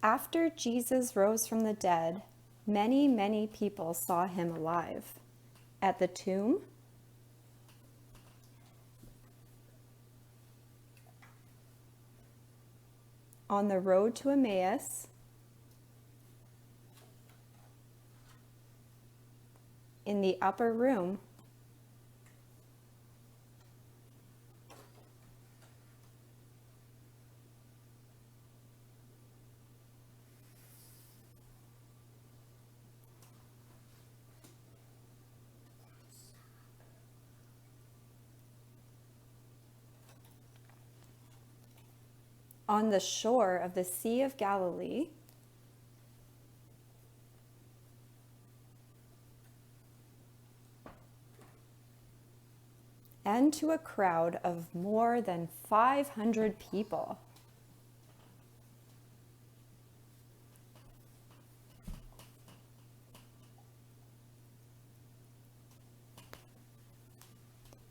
After Jesus rose from the dead, many, many people saw him alive. At the tomb, on the road to Emmaus, in the upper room, on the shore of the Sea of Galilee, and to a crowd of more than 500 people.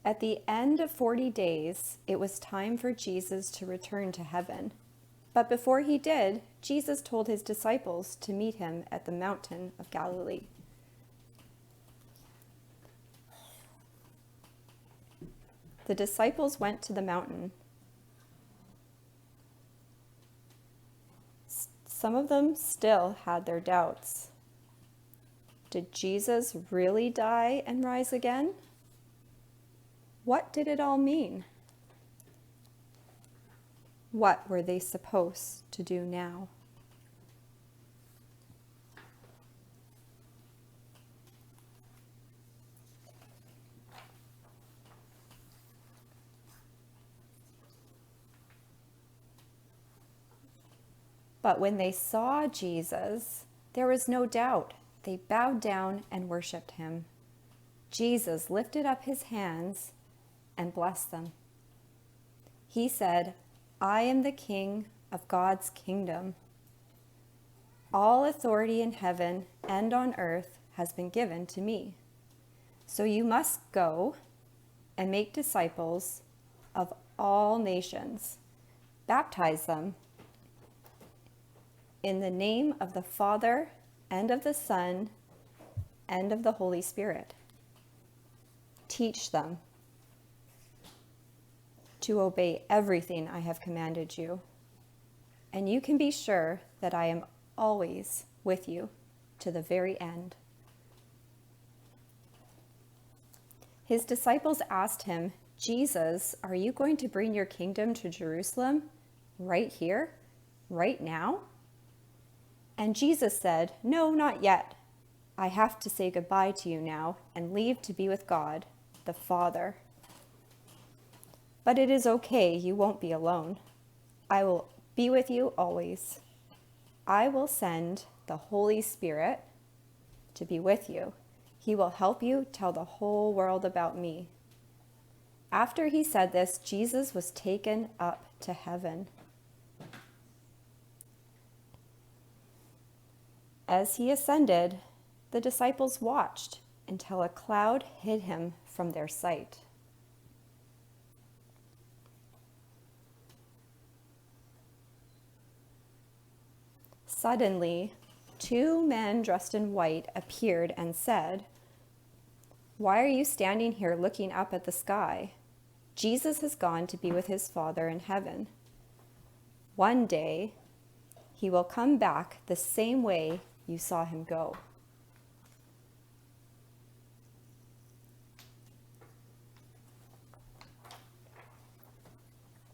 At the end of 40 days, it was time for Jesus to return to heaven. But before he did, Jesus told his disciples to meet him at the mountain of Galilee. The disciples went to the mountain. Some of them still had their doubts. Did Jesus really die and rise again? What did it all mean? What were they supposed to do now? But when they saw Jesus, there was no doubt. They bowed down and worshiped him. Jesus lifted up his hands and blessed them. He said, "I am the king of God's kingdom. All authority in heaven and on earth has been given to me. So you must go and make disciples of all nations. Baptize them in the name of the Father and of the Son and of the Holy Spirit. Teach them to obey everything I have commanded you, and you can be sure that I am always with you to the very end." His disciples asked him, "Jesus, are you going to bring your kingdom to Jerusalem right here, right now?" And Jesus said, "No, not yet. I have to say goodbye to you now and leave to be with God, the Father. But it is okay, you won't be alone. I will be with you always. I will send the Holy Spirit to be with you. He will help you tell the whole world about me." After he said this, Jesus was taken up to heaven. As he ascended, the disciples watched until a cloud hid him from their sight. Suddenly, two men dressed in white appeared and said, "Why are you standing here looking up at the sky? Jesus has gone to be with his Father in heaven. One day, he will come back the same way you saw him go."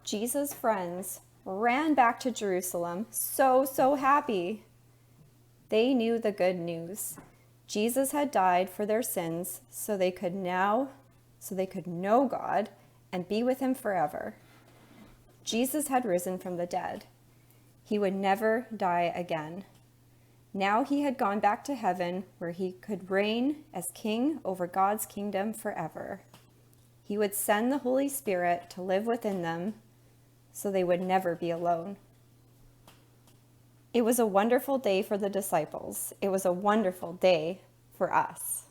Jesus' friends ran back to Jerusalem, so happy. They knew the good news. Jesus had died for their sins so they could know God and be with him forever. Jesus had risen from the dead. He would never die again. Now he had gone back to heaven where he could reign as king over God's kingdom forever. He would send the Holy Spirit to live within them so they would never be alone. It was a wonderful day for the disciples. It was a wonderful day for us.